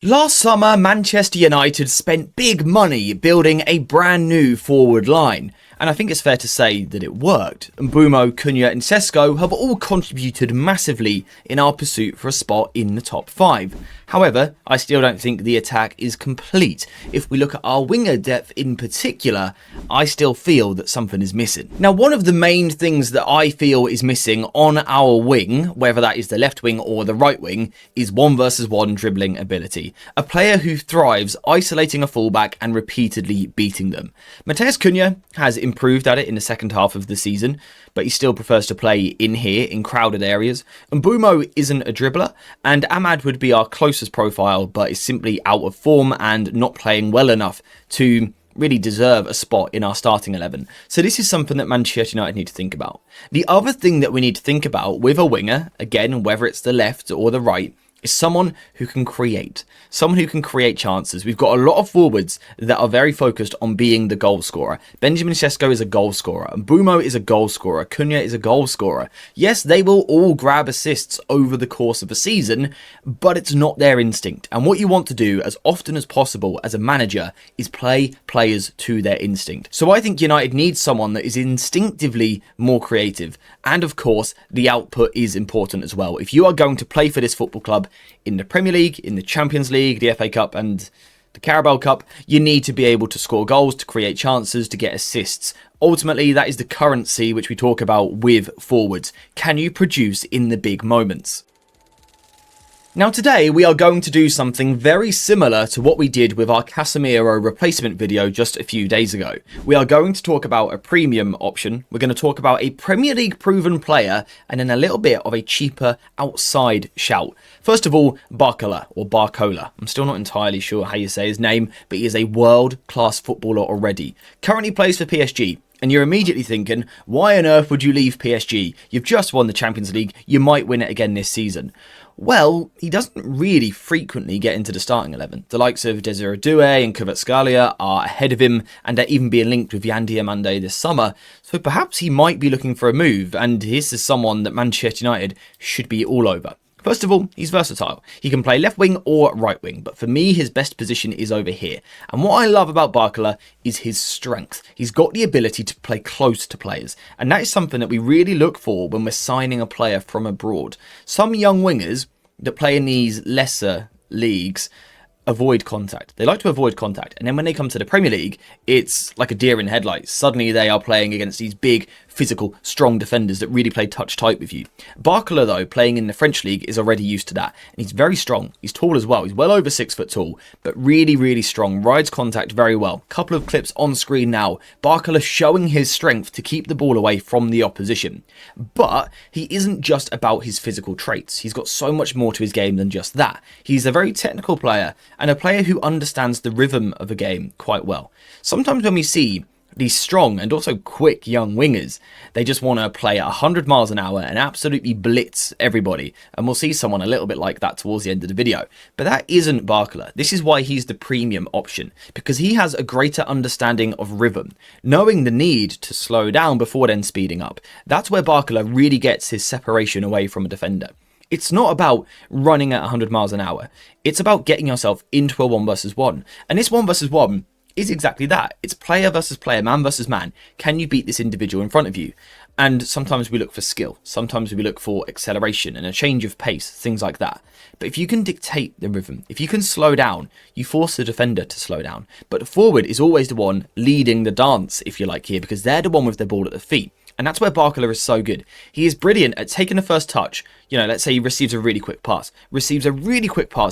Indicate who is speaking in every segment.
Speaker 1: Last summer, Manchester United spent big money building a brand new forward line, and I think it's fair to say that it worked. Mbeumo, Cunha and Sesko have all contributed massively in our pursuit for a spot in the top 5. However, I still don't think the attack is complete. If we look at our winger depth in particular, I still feel that something is missing. Now, one of the main things that I feel is missing on our wing, whether that is the left wing or the right wing, is 1v1 dribbling ability. A player who thrives isolating a fullback and repeatedly beating them. Matheus Cunha has improved at it in the second half of the season, but he still prefers to play in here in crowded areas. Mbeumo isn't a dribbler, and Amad would be our closest profile, but is simply out of form and not playing well enough to really deserve a spot in our starting 11. So this is something that Manchester United need to think about. The other thing that we need to think about with a winger, again, whether it's the left or the right, is someone who can create. Someone who can create chances. We've got a lot of forwards that are very focused on being the goal scorer. Benjamin Sesko is a goal scorer. Mbeumo is a goal scorer. Cunha is a goal scorer. Yes, they will all grab assists over the course of a season, but it's not their instinct. And what you want to do as often as possible as a manager is play players to their instinct. So I think United needs someone that is instinctively more creative. And of course, the output is important as well. If you are going to play for this football club, in the Premier League, in the Champions League, the FA Cup and the Carabao Cup, you need to be able to score goals, to create chances, to get assists. Ultimately, that is the currency which we talk about with forwards. Can you produce in the big moments? Now today we are going to do something very similar to what we did with our Casemiro replacement video just a few days ago. We are going to talk about a premium option, we're going to talk about a Premier League proven player, and then a little bit of a cheaper outside shout. First of all, Barcola, or Barcola. I'm still not entirely sure how you say his name, but he is a world-class footballer already. Currently plays for PSG. And you're immediately thinking, why on earth would you leave PSG? You've just won the Champions League, you might win it again this season. Well, he doesn't really frequently get into the starting 11. The likes of Desiree Doué and Kvaratskhelia are ahead of him, and they're even being linked with Iliman Ndiaye this summer, so perhaps he might be looking for a move, and this is someone that Manchester United should be all over. First of all, he's versatile. He can play left wing or right wing, but for me, his best position is over here. And what I love about Barcola is his strength. He's got the ability to play close to players, and that is something that we really look for when we're signing a player from abroad. Some young wingers that play in these lesser leagues avoid contact. They like to avoid contact, and then when they come to the Premier League, it's like a deer in headlights. Suddenly they are playing against these big, physical, strong defenders that really play touch tight with you. Barcola, though, playing in the French league, is already used to that, and he's very strong. He's tall as well. He's well over 6 foot tall, but really, really strong. Rides contact very well. Couple of clips on screen now. Barcola showing his strength to keep the ball away from the opposition. But he isn't just about his physical traits. He's got so much more to his game than just that. He's a very technical player, and a player who understands the rhythm of a game quite well. Sometimes when we see these strong and also quick young wingers, they just want to play at 100 miles an hour and absolutely blitz everybody, and we'll see someone a little bit like that towards the end of the video. But that isn't Barcola. This is why he's the premium option, because he has a greater understanding of rhythm, knowing the need to slow down before then speeding up. That's where Barcola really gets his separation away from a defender. It's not about running at 100 miles an hour. It's about getting yourself into a 1v1. And this 1v1 is exactly that. It's player versus player, man versus man. Can you beat this individual in front of you? And sometimes we look for skill. Sometimes we look for acceleration and a change of pace, things like that. But if you can dictate the rhythm, if you can slow down, you force the defender to slow down. But the forward is always the one leading the dance, if you like, here, because they're the one with the ball at the feet. And that's where Barcola is so good. He is brilliant at taking the first touch. You know, let's say he receives a really quick pass,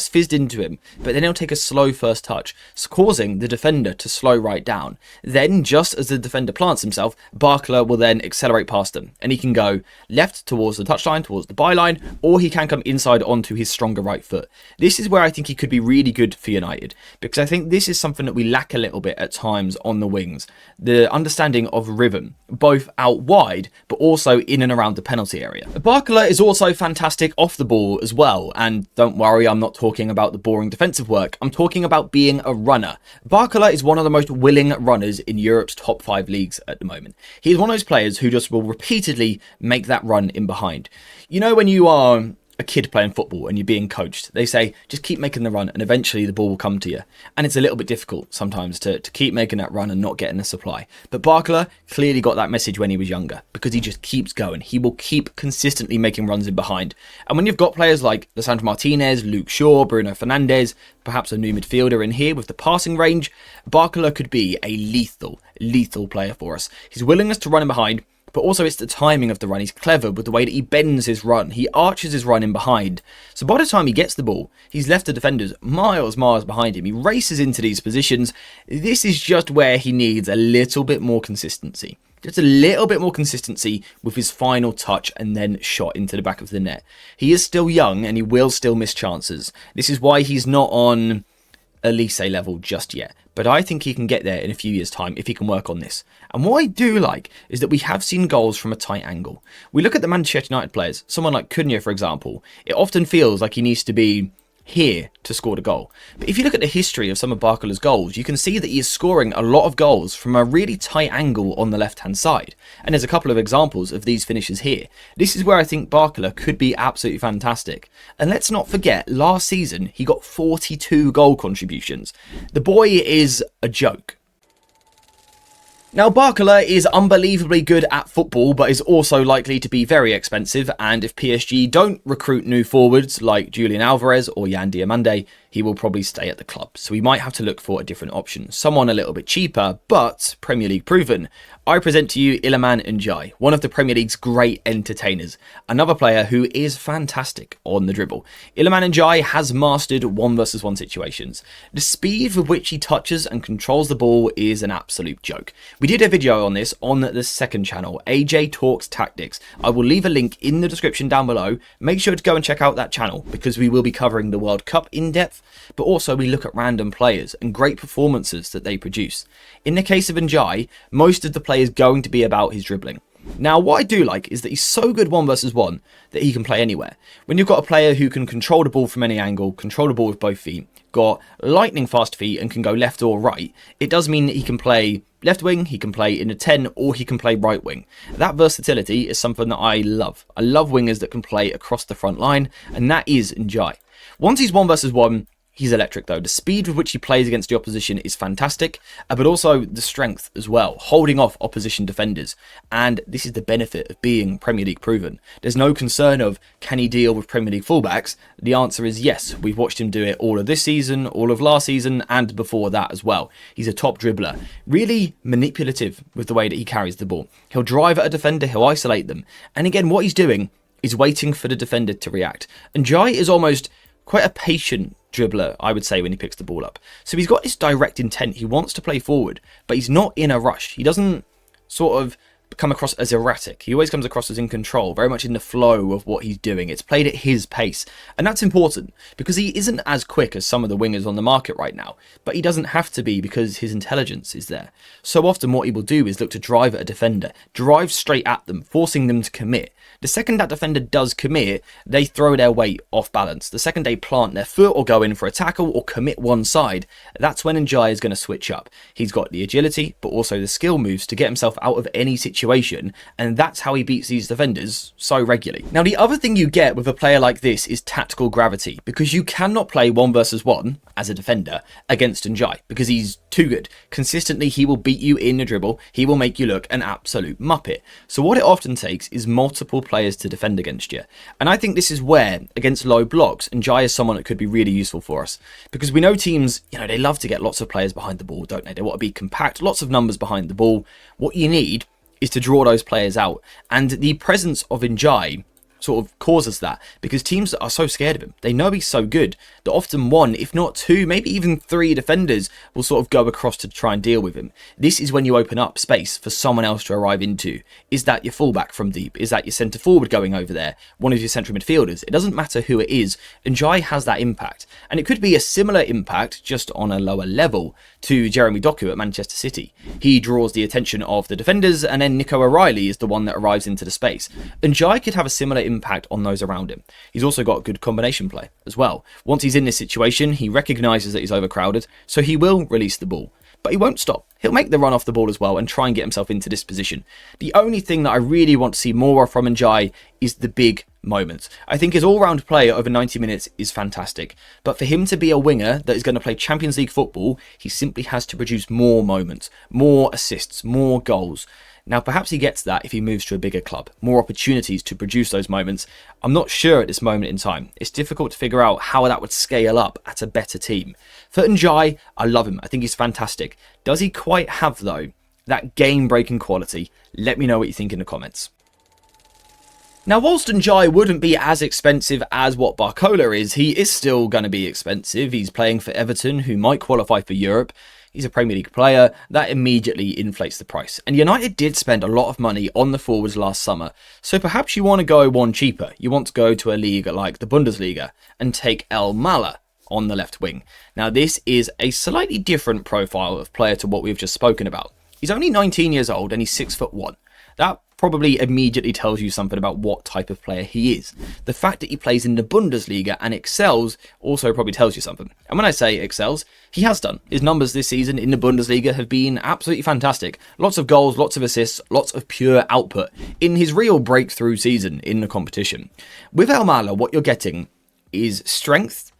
Speaker 1: fizzed into him, but then he'll take a slow first touch, causing the defender to slow right down. Then, just as the defender plants himself, Barcola will then accelerate past them, and he can go left towards the touchline, towards the byline, or he can come inside onto his stronger right foot. This is where I think he could be really good for United, because I think this is something that we lack a little bit at times on the wings. The understanding of rhythm, both out wide, but also in and around the penalty area. Barcola is also fantastic off the ball as well, and don't worry, I'm not talking about the boring defensive work, I'm talking about being a runner. Barcola is one of the most willing runners in Europe's top 5 leagues at the moment. He is one of those players who just will repeatedly make that run in behind. You know, when you are a kid playing football and you're being coached. They say, just keep making the run and eventually the ball will come to you. And it's a little bit difficult sometimes to keep making that run and not getting the supply. But Barcola clearly got that message when he was younger because he just keeps going. He will keep consistently making runs in behind. And when you've got players like Lisandro Martinez, Luke Shaw, Bruno Fernandes, perhaps a new midfielder in here with the passing range, Barcola could be a lethal player for us. His willingness to run in behind, but also it's the timing of the run. He's clever with the way that he bends his run. He arches his run in behind. So by the time he gets the ball, he's left the defenders miles behind him. He races into these positions. This is just where he needs a little bit more consistency. Just a little bit more consistency with his final touch and then shot into the back of the net. He is still young and he will still miss chances. This is why he's not on Elise level just yet. But I think he can get there in a few years' time if he can work on this. And what I do like is that we have seen goals from a tight angle. We look at the Manchester United players, someone like Cunha, for example. It often feels like he needs to be here to score the goal. But if you look at the history of some of Barcola's goals, you can see that he is scoring a lot of goals from a really tight angle on the left-hand side. And there's a couple of examples of these finishes here. This is where I think Barcola could be absolutely fantastic. And let's not forget, last season, he got 42 goal contributions. The boy is a joke. Now, Barcola is unbelievably good at football, but is also likely to be very expensive, and if PSG don't recruit new forwards like Julian Alvarez or Iliman Ndiaye, he will probably stay at the club. So we might have to look for a different option. Someone a little bit cheaper, but Premier League proven. I present to you Iliman Ndiaye, one of the Premier League's great entertainers. Another player who is fantastic on the dribble. Iliman Ndiaye has mastered 1v1 situations. The speed with which he touches and controls the ball is an absolute joke. We did a video on this on the second channel, AJ Talks Tactics. I will leave a link in the description down below. Make sure to go and check out that channel because we will be covering the World Cup in depth, but also we look at random players and great performances that they produce. In the case of Ndiaye, most of the play is going to be about his dribbling. Now, what I do like is that he's so good 1v1 that he can play anywhere. When you've got a player who can control the ball from any angle, control the ball with both feet, got lightning fast feet and can go left or right, it does mean that he can play left wing, he can play in a 10, or he can play right wing. That versatility is something that I love. I love wingers that can play across the front line, and that is Ndiaye. Once he's 1v1, he's electric though. The speed with which he plays against the opposition is fantastic, but also the strength as well, holding off opposition defenders. And this is the benefit of being Premier League proven. There's no concern of, can he deal with Premier League fullbacks? The answer is yes. We've watched him do it all of this season, all of last season, and before that as well. He's a top dribbler, really manipulative with the way that he carries the ball. He'll drive at a defender, he'll isolate them. And again, what he's doing is waiting for the defender to react. And Ndiaye is almost quite a patient dribbler, I would say, when he picks the ball up. So he's got this direct intent. He wants to play forward, but he's not in a rush. He doesn't sort of come across as erratic. He always comes across as in control, very much in the flow of what he's doing. It's played at his pace. And that's important because he isn't as quick as some of the wingers on the market right now, but he doesn't have to be because his intelligence is there. So often what he will do is look to drive at a defender, drive straight at them, forcing them to commit. The second that defender does commit, they throw their weight off balance. The second they plant their foot or go in for a tackle or commit one side, that's when Ndiaye is going to switch up. He's got the agility, but also the skill moves to get himself out of any situation, and that's how he beats these defenders so regularly. Now, the other thing you get with a player like this is tactical gravity, because you cannot play 1v1 as a defender against Ndiaye, because he's too good. Consistently, he will beat you in the dribble. He will make you look an absolute muppet. So what it often takes is multiple players to defend against you. And I think this is where, against low blocks, Ndiaye is someone that could be really useful for us. Because we know teams, they love to get lots of players behind the ball, don't they? They want to be compact, lots of numbers behind the ball. What you need is to draw those players out. And the presence of Ndiaye sort of causes that, because teams are so scared of him. They know he's so good that often one, if not two, maybe even three defenders will sort of go across to try and deal with him. This is when you open up space for someone else to arrive into. Is that your fullback from deep? Is that your centre forward going over there? One of your central midfielders? It doesn't matter who it is. Ndiaye has that impact. And it could be a similar impact, just on a lower level, to Jeremy Doku at Manchester City. He draws the attention of the defenders, and then Nico O'Reilly is the one that arrives into the space. Ndiaye could have a similar impact on those around him. He's also got good combination play as well. Once he's in this situation, he recognises that he's overcrowded, so he will release the ball. But he won't stop. he'll make the run off the ball as well and try and get himself into this position. The only thing that I really want to see more of from Ndiaye is the big moments. I think his all-round play over 90 minutes is fantastic, but for him to be a winger that is going to play Champions League football, he simply has to produce more moments, more assists, more goals. Now, perhaps he gets that if he moves to a bigger club, more opportunities to produce those moments. I'm not sure at this moment in time. It's difficult to figure out how that would scale up at a better team. For Ndiaye, I love him. I think he's fantastic. Does he quite have, though, that game-breaking quality? Let me know what you think in the comments. Now, whilst Ndiaye wouldn't be as expensive as what Barcola is, he is still going to be expensive. He's playing for Everton, who might qualify for Europe. He's a Premier League player. That immediately inflates the price. And United did spend a lot of money on the forwards last summer. So perhaps you want to go one cheaper. You want to go to a league like the Bundesliga and take El Mala on the left wing. Now, this is a slightly different profile of player to what we've just spoken about. He's only 19 years old and he's 6'1". That probably immediately tells you something about what type of player he is. The fact that he plays in the Bundesliga and excels also probably tells you something. And when I say excels, he has done. His numbers this season in the Bundesliga have been absolutely fantastic. Lots of goals, lots of assists, lots of pure output in his real breakthrough season in the competition. With El Mala, what you're getting is strength,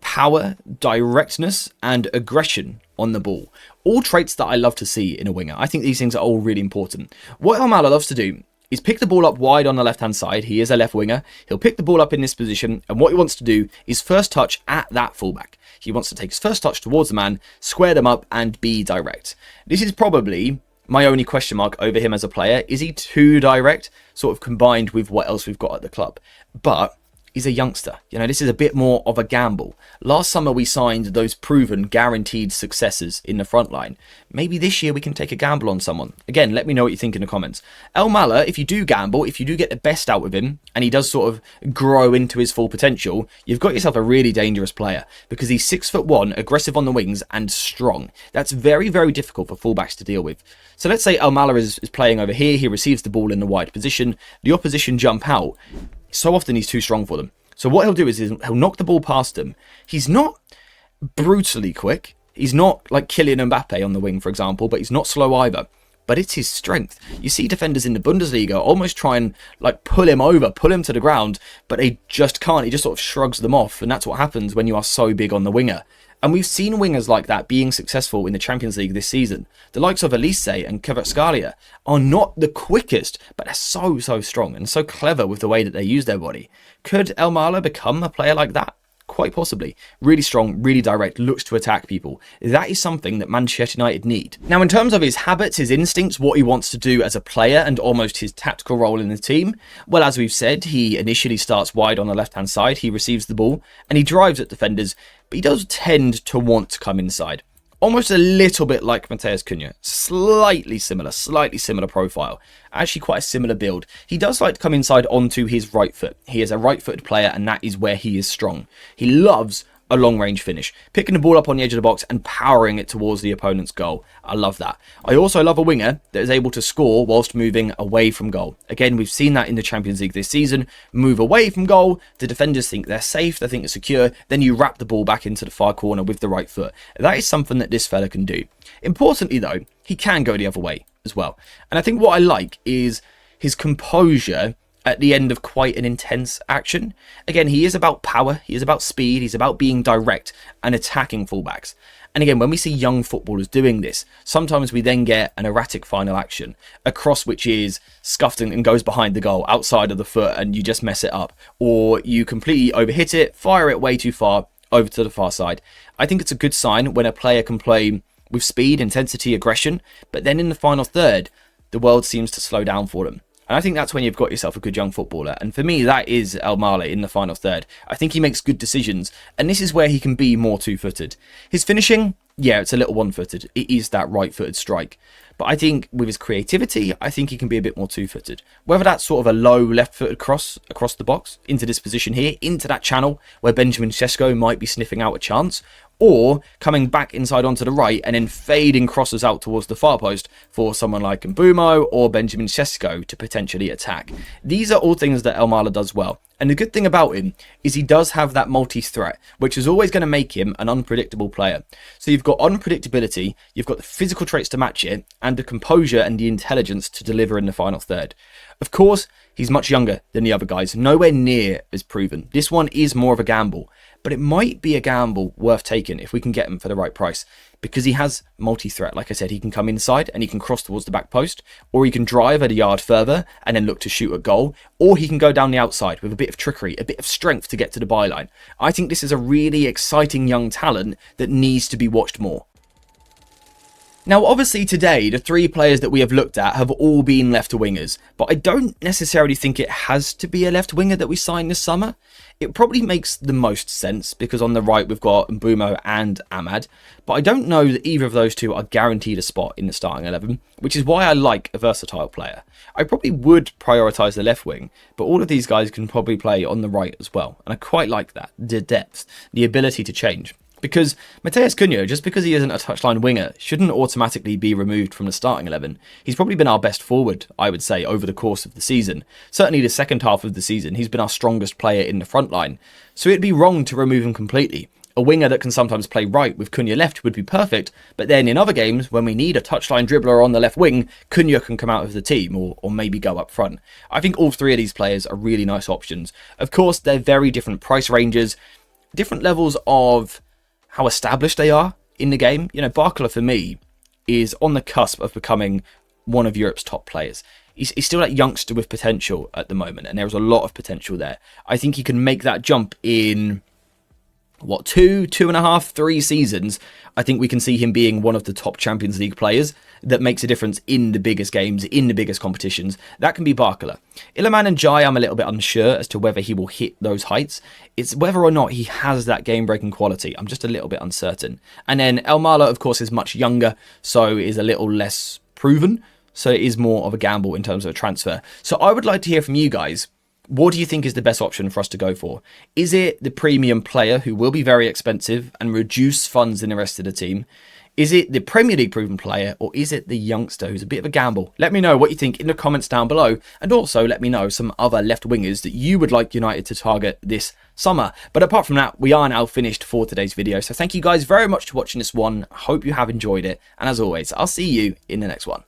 Speaker 1: power, directness, and aggression on the ball. All traits that I love to see in a winger. I think these things are all really important. What El Mala loves to do is pick the ball up wide on the left-hand side. He is a left winger. He'll pick the ball up in this position, and what he wants to do is first touch at that fullback. He wants to take his first touch towards the man, square them up, and be direct. This is probably my only question mark over him as a player. Is he too direct, sort of combined with what else we've got at the club? But he's a youngster. You know, this is a bit more of a gamble. Last summer we signed those proven, guaranteed successors in the front line. Maybe this year we can take a gamble on someone. Again, let me know what you think in the comments. El Mala, if you do gamble, if you do get the best out of him, and he does sort of grow into his full potential, you've got yourself a really dangerous player, because he's 6'1", aggressive on the wings, and strong. That's very, very difficult for fullbacks to deal with. So let's say El Mala is playing over here, he receives the ball in the wide position, the opposition jump out. So often he's too strong for them. So what he'll do is he'll knock the ball past them. He's not brutally quick. He's not like Kylian Mbappe on the wing, for example, but he's not slow either. But it's his strength. You see defenders in the Bundesliga almost try and like pull him over, pull him to the ground, but they just can't. He just sort of shrugs them off. And that's what happens when you are so big on the winger. And we've seen wingers like that being successful in the Champions League this season. The likes of Elise and Kvaratskhelia are not the quickest, but they're so strong and so clever with the way that they use their body. Could El Mala become a player like that? Quite possibly. Really strong, really direct, looks to attack people. That is something that Manchester United need. Now, in terms of his habits, his instincts, what he wants to do as a player and almost his tactical role in the team, well, as we've said, he initially starts wide on the left-hand side. He receives the ball and he drives at defenders, but he does tend to want to come inside. Almost a little bit like Matheus Cunha. Slightly similar profile. Actually quite a similar build. He does like to come inside onto his right foot. He is a right-footed player and that is where he is strong. He loves a long-range finish, picking the ball up on the edge of the box and powering it towards the opponent's goal. I love that. I also love a winger that is able to score whilst moving away from goal. Again, we've seen that in the Champions League this season. Move away from goal, the defenders think they're safe, they think it's secure, then you wrap the ball back into the far corner with the right foot. That is something that this fella can do. Importantly though, he can go the other way as well. And I think what I like is his composure at the end of quite an intense action. Again, he is about power, he is about speed, he's about being direct and attacking fullbacks. And again, when we see young footballers doing this, sometimes we then get an erratic final action, a cross which is scuffed and goes behind the goal, outside of the foot, and you just mess it up. Or you completely overhit it, fire it way too far, over to the far side. I think it's a good sign when a player can play with speed, intensity, aggression, but then in the final third, the world seems to slow down for them. And I think that's when you've got yourself a good young footballer. And for me, that is El Mala in the final third. I think he makes good decisions. And this is where he can be more two-footed. His finishing, yeah, it's a little one-footed. It is that right-footed strike. But I think with his creativity, I think he can be a bit more two-footed. Whether that's sort of a low left-footed cross across the box, into this position here, into that channel where Benjamin Sesko might be sniffing out a chance, or coming back inside onto the right and then fading crosses out towards the far post for someone like Mbeumo or Benjamin Sesko to potentially attack. These are all things that Elmala does well. And the good thing about him is he does have that multi-threat, which is always going to make him an unpredictable player. So you've got unpredictability, you've got the physical traits to match it, and the composure and the intelligence to deliver in the final third. Of course, he's much younger than the other guys, nowhere near as proven. This one is more of a gamble, but it might be a gamble worth taking if we can get him for the right price, because he has multi-threat. Like I said, he can come inside and he can cross towards the back post, or he can drive at a yard further and then look to shoot a goal, or he can go down the outside with a bit of trickery, a bit of strength to get to the byline. I think this is a really exciting young talent that needs to be watched more. Now, obviously today, the three players that we have looked at have all been left wingers, but I don't necessarily think it has to be a left winger that we sign this summer. It probably makes the most sense because on the right we've got Mbeumo and Amad, but I don't know that either of those two are guaranteed a spot in the starting 11, which is why I like a versatile player. I probably would prioritise the left wing, but all of these guys can probably play on the right as well, and I quite like that, the depth, the ability to change. Because Matheus Cunha, just because he isn't a touchline winger, shouldn't automatically be removed from the starting 11. He's probably been our best forward, I would say, over the course of the season. Certainly the second half of the season, he's been our strongest player in the front line. So it'd be wrong to remove him completely. A winger that can sometimes play right with Cunha left would be perfect, but then in other games, when we need a touchline dribbler on the left wing, Cunha can come out of the team or maybe go up front. I think all three of these players are really nice options. Of course, they're very different price ranges, different levels of how established they are in the game. You know, Barcola for me is on the cusp of becoming one of Europe's top players. He's still that youngster with potential at the moment, and there's a lot of potential there. I think he can make that jump in, what, 2.5, 3 seasons. I think we can see him being one of the top Champions League players that makes a difference in the biggest games, in the biggest competitions. That can be Barcola. Iliman Ndiaye, I'm a little bit unsure as to whether he will hit those heights. It's whether or not he has that game-breaking quality. I'm just a little bit uncertain. And then Elmala, of course, is much younger, so is a little less proven. So it is more of a gamble in terms of a transfer. So I would like to hear from you guys. What do you think is the best option for us to go for? Is it the premium player who will be very expensive and reduce funds in the rest of the team? Is it the Premier League proven player, or is it the youngster who's a bit of a gamble? Let me know what you think in the comments down below, and also let me know some other left wingers that you would like United to target this summer. But apart from that, we are now finished for today's video. So thank you guys very much for watching this one. I hope you have enjoyed it, and as always, I'll see you in the next one.